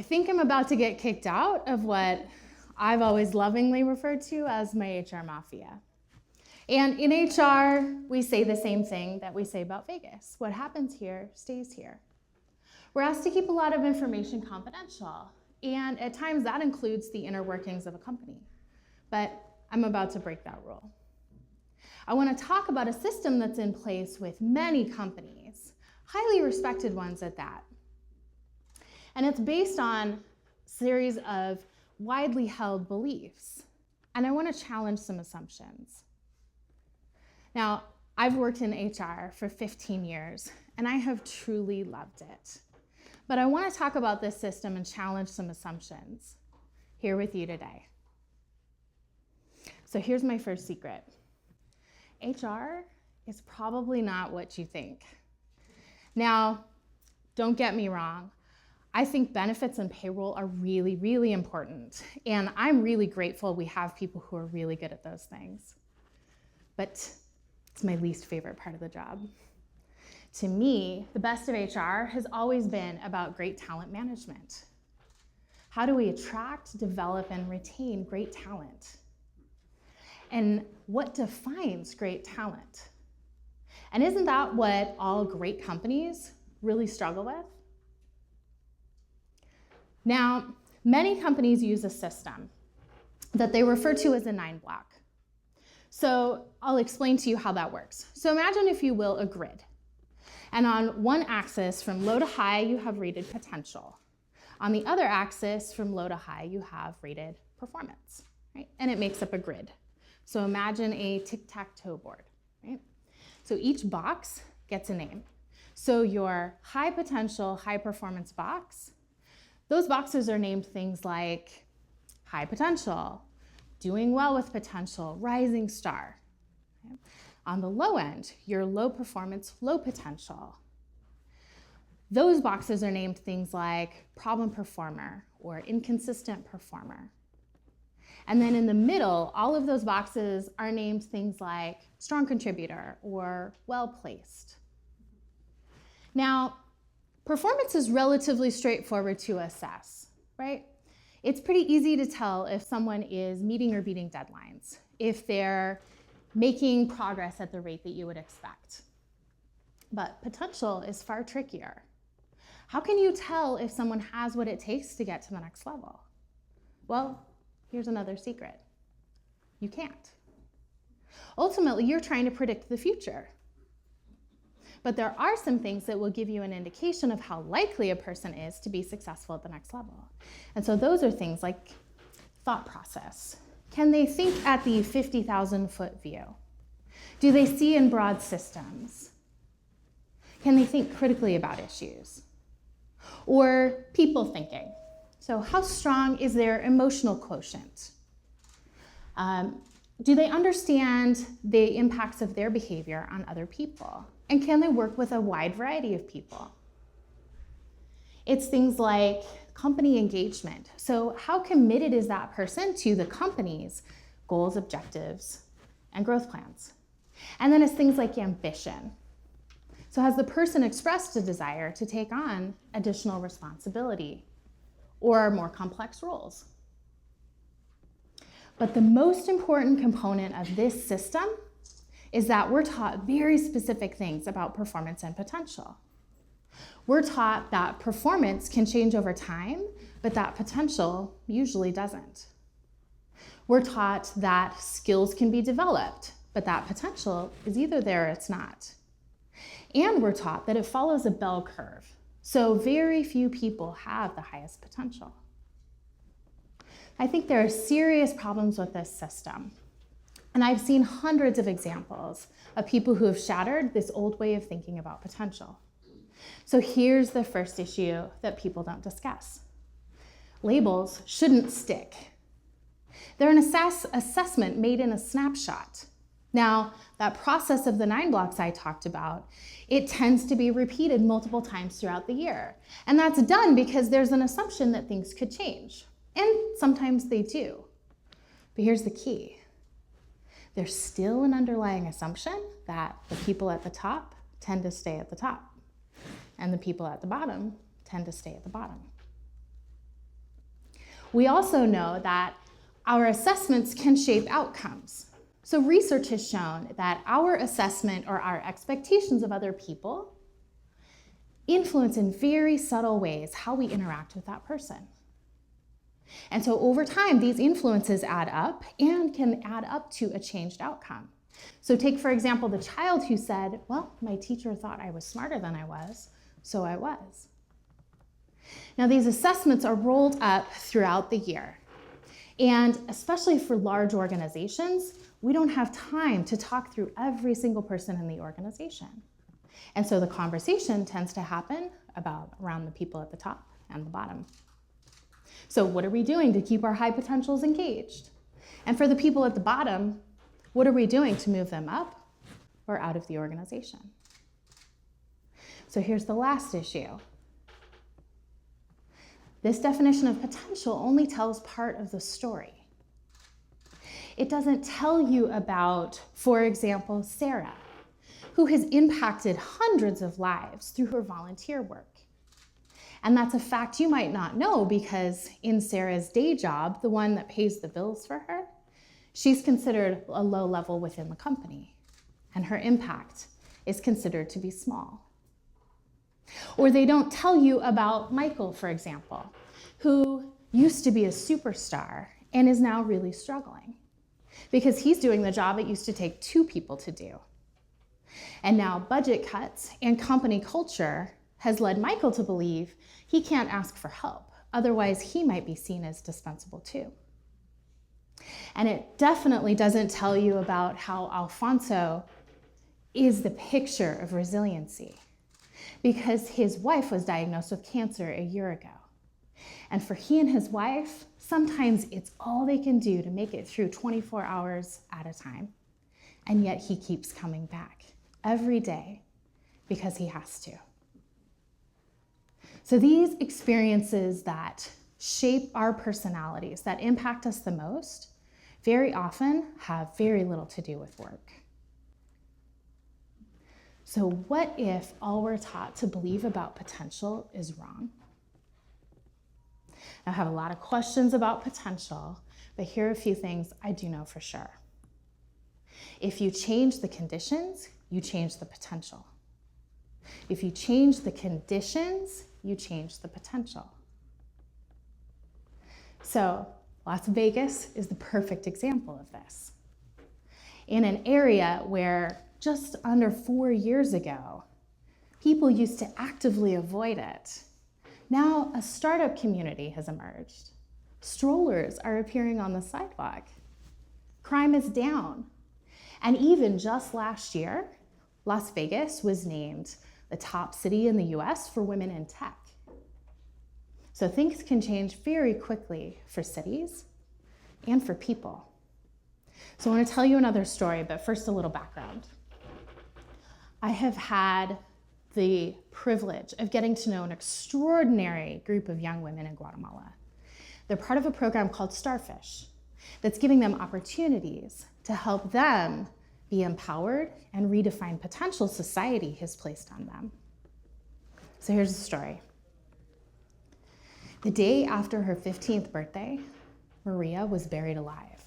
think I'm about to get kicked out of what I've always lovingly referred to as my HR mafia. And in HR, we say the same thing that we say about Vegas. What happens here stays here. We're asked to keep a lot of information confidential, and at times that includes the inner workings of a company. But I'm about to break that rule. I want to talk about a system that's in place with many companies, highly respected ones at that. And it's based on a series of widely held beliefs. And I want to challenge some assumptions. Now, I've worked in HR for 15 years, and I have truly loved it. But I want to talk about this system and challenge some assumptions here with you today. So here's my first secret. HR is probably not what you think. Now, don't get me wrong. I think benefits and payroll are really, really important. And I'm really grateful we have people who are really good at those things. But it's my least favorite part of the job. To me, the best of HR has always been about great talent management. How do we attract, develop, and retain great talent? And what defines great talent? And isn't that what all great companies really struggle with? Now, many companies use a system that they refer to as a 9-block. So I'll explain to you how that works. So imagine, if you will, a grid. And on one axis, from low to high, you have rated potential. On the other axis, from low to high, you have rated performance, right? And it makes up a grid. So imagine a tic-tac-toe board, right? So each box gets a name. So your high potential, high performance box, those boxes are named things like high potential, doing well with potential, rising star. Okay? On the low end, your low performance, low potential. Those boxes are named things like problem performer or inconsistent performer. And then in the middle, all of those boxes are named things like strong contributor or well-placed. Now, performance is relatively straightforward to assess, right? It's pretty easy to tell if someone is meeting or beating deadlines, if they're making progress at the rate that you would expect. But potential is far trickier. How can you tell if someone has what it takes to get to the next level? Well, here's another secret. You can't. Ultimately, you're trying to predict the future. But there are some things that will give you an indication of how likely a person is to be successful at the next level. And so those are things like thought process. Can they think at the 50,000-foot view? Do they see in broad systems? Can they think critically about issues? Or people thinking. So how strong is their emotional quotient? Do they understand the impacts of their behavior on other people? And can they work with a wide variety of people? It's things like company engagement. So how committed is that person to the company's goals, objectives, and growth plans? And then it's things like ambition. So has the person expressed a desire to take on additional responsibility or more complex roles? But the most important component of this system is that we're taught very specific things about performance and potential. We're taught that performance can change over time, but that potential usually doesn't. We're taught that skills can be developed, but that potential is either there or it's not. And we're taught that it follows a bell curve, so very few people have the highest potential. I think there are serious problems with this system. And I've seen hundreds of examples of people who have shattered this old way of thinking about potential. So here's the first issue that people don't discuss. Labels shouldn't stick. They're an assessment made in a snapshot. Now, that process of the 9 blocks I talked about, it tends to be repeated multiple times throughout the year. And that's done because there's an assumption that things could change. And sometimes they do. But here's the key. There's still an underlying assumption that the people at the top tend to stay at the top, and the people at the bottom tend to stay at the bottom. We also know that our assessments can shape outcomes. So research has shown that our assessment or our expectations of other people influence in very subtle ways how we interact with that person. And so over time, these influences add up and can add up to a changed outcome. So take, for example, the child who said, well, my teacher thought I was smarter than I was, so I was. Now, these assessments are rolled up throughout the year. And especially for large organizations, we don't have time to talk through every single person in the organization. And so the conversation tends to happen around the people at the top and the bottom. So what are we doing to keep our high potentials engaged? And for the people at the bottom, what are we doing to move them up or out of the organization? So here's the last issue. This definition of potential only tells part of the story. It doesn't tell you about, for example, Sarah, who has impacted hundreds of lives through her volunteer work. And that's a fact you might not know because in Sarah's day job, the one that pays the bills for her, she's considered a low level within the company, and her impact is considered to be small. Or they don't tell you about Michael, for example, who used to be a superstar and is now really struggling because he's doing the job it used to take 2 people to do. And now budget cuts and company culture has led Michael to believe he can't ask for help, otherwise he might be seen as dispensable too. And it definitely doesn't tell you about how Alfonso is the picture of resiliency, because his wife was diagnosed with cancer a year ago. And for he and his wife, sometimes it's all they can do to make it through 24 hours at a time. And yet he keeps coming back every day because he has to. So these experiences that shape our personalities, that impact us the most, very often have very little to do with work. So what if all we're taught to believe about potential is wrong? I have a lot of questions about potential, but here are a few things I do know for sure. If you change the conditions, you change the potential. If you change the conditions, you change the potential. So Las Vegas is the perfect example of this. In an area where just under 4 years ago, people used to actively avoid it. Now a startup community has emerged. Strollers are appearing on the sidewalk. Crime is down. And even just last year, Las Vegas was named the top city in the US for women in tech. So things can change very quickly for cities and for people. So I want to tell you another story, but first a little background. I have had the privilege of getting to know an extraordinary group of young women in Guatemala. They're part of a program called Starfish that's giving them opportunities to help them be empowered and redefine potential society has placed on them. So here's the story. The day after her 15th birthday, Maria was buried alive.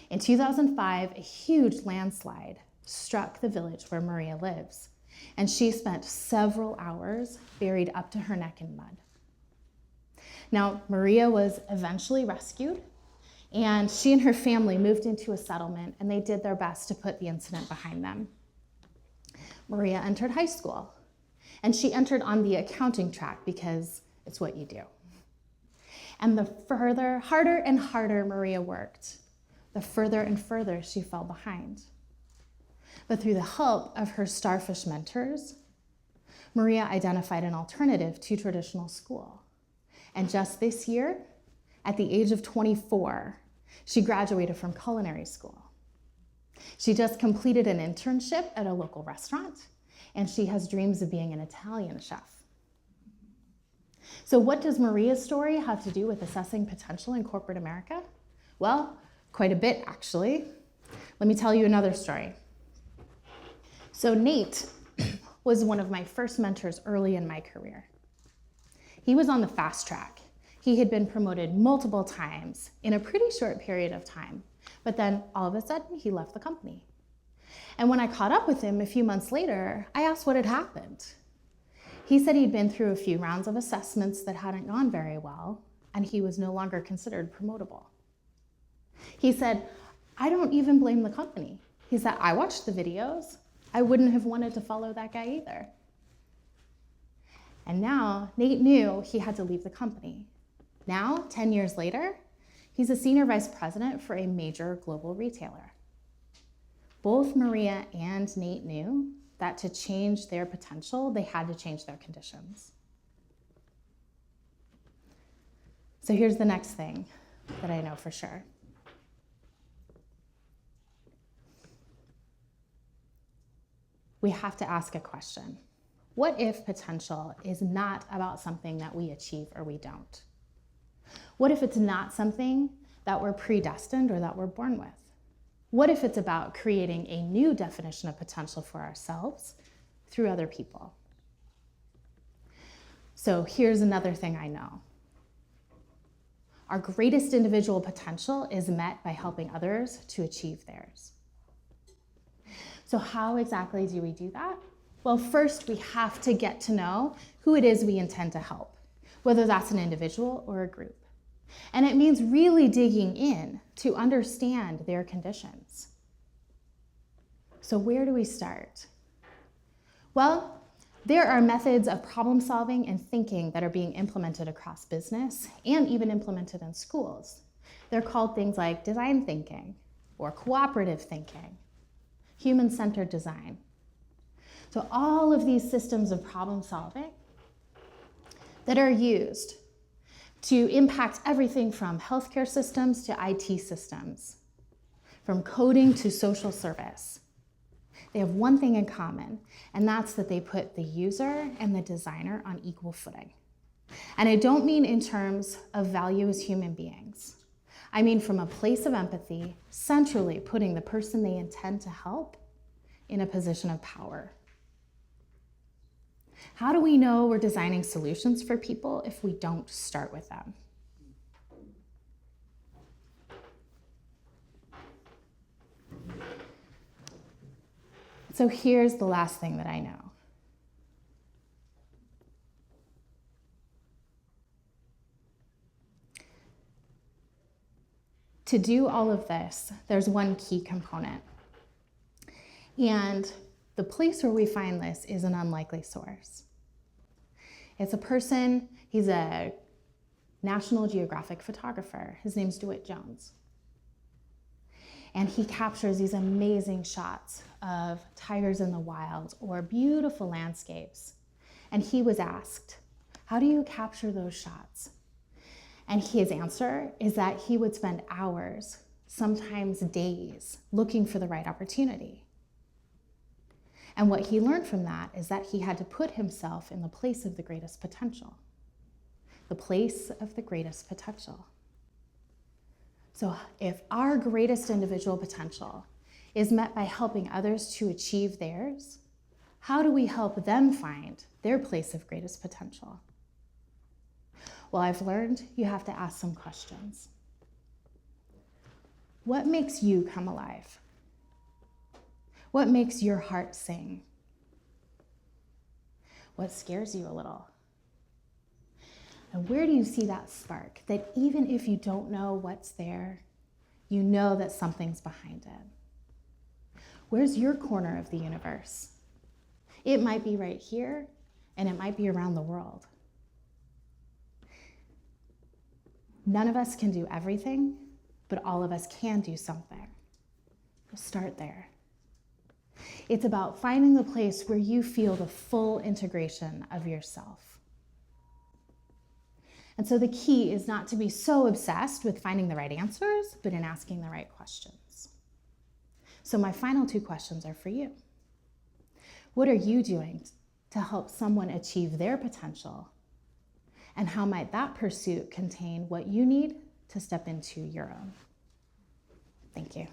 In 2005, a huge landslide struck the village where Maria lives, and she spent several hours buried up to her neck in mud. Now, Maria was eventually rescued, and she and her family moved into a settlement, and they did their best to put the incident behind them. Maria entered high school, and she entered on the accounting track because it's what you do. And the harder and harder Maria worked, the further and further she fell behind. But through the help of her Starfish mentors, Maria identified an alternative to traditional school. And just this year, at the age of 24, she graduated from culinary school. She just completed an internship at a local restaurant, and she has dreams of being an Italian chef. So what does Maria's story have to do with assessing potential in corporate America? Well, quite a bit, actually. Let me tell you another story. So Nate was one of my first mentors early in my career. He was on the fast track. He had been promoted multiple times in a pretty short period of time, but then all of a sudden he left the company. And when I caught up with him a few months later, I asked what had happened. He said he'd been through a few rounds of assessments that hadn't gone very well, and he was no longer considered promotable. He said, I don't even blame the company. He said, I watched the videos. I wouldn't have wanted to follow that guy either. And now Nate knew he had to leave the company. Now, 10 years later, he's a senior vice president for a major global retailer. Both Maria and Nate knew that to change their potential, they had to change their conditions. So here's the next thing that I know for sure. We have to ask a question. What if potential is not about something that we achieve or we don't? What if it's not something that we're predestined or that we're born with? What if it's about creating a new definition of potential for ourselves through other people? So here's another thing I know. Our greatest individual potential is met by helping others to achieve theirs. So how exactly do we do that? Well, first we have to get to know who it is we intend to help, whether that's an individual or a group. And it means really digging in to understand their conditions. So where do we start? Well, there are methods of problem solving and thinking that are being implemented across business and even implemented in schools. They're called things like design thinking or cooperative thinking, human-centered design. So all of these systems of problem solving that are used to impact everything from healthcare systems to IT systems, from coding to social service. They have one thing in common, and that's that they put the user and the designer on equal footing. And I don't mean in terms of value as human beings. I mean from a place of empathy, centrally putting the person they intend to help in a position of power. How do we know we're designing solutions for people if we don't start with them? So here's the last thing that I know. To do all of this, there's one key component. And the place where we find this is an unlikely source. It's a person, he's a National Geographic photographer. His name's DeWitt Jones. And he captures these amazing shots of tigers in the wild or beautiful landscapes. And he was asked, how do you capture those shots? And his answer is that he would spend hours, sometimes days, looking for the right opportunity. And what he learned from that is that he had to put himself in the place of the greatest potential. The place of the greatest potential. So if our greatest individual potential is met by helping others to achieve theirs, how do we help them find their place of greatest potential? Well, I've learned you have to ask some questions. What makes you come alive? What makes your heart sing? What scares you a little? And where do you see that spark that even if you don't know what's there, you know that something's behind it? Where's your corner of the universe? It might be right here, and it might be around the world. None of us can do everything, but all of us can do something. We'll start there. It's about finding the place where you feel the full integration of yourself. And so the key is not to be so obsessed with finding the right answers, but in asking the right questions. So my final two questions are for you. What are you doing to help someone achieve their potential? And how might that pursuit contain what you need to step into your own? Thank you.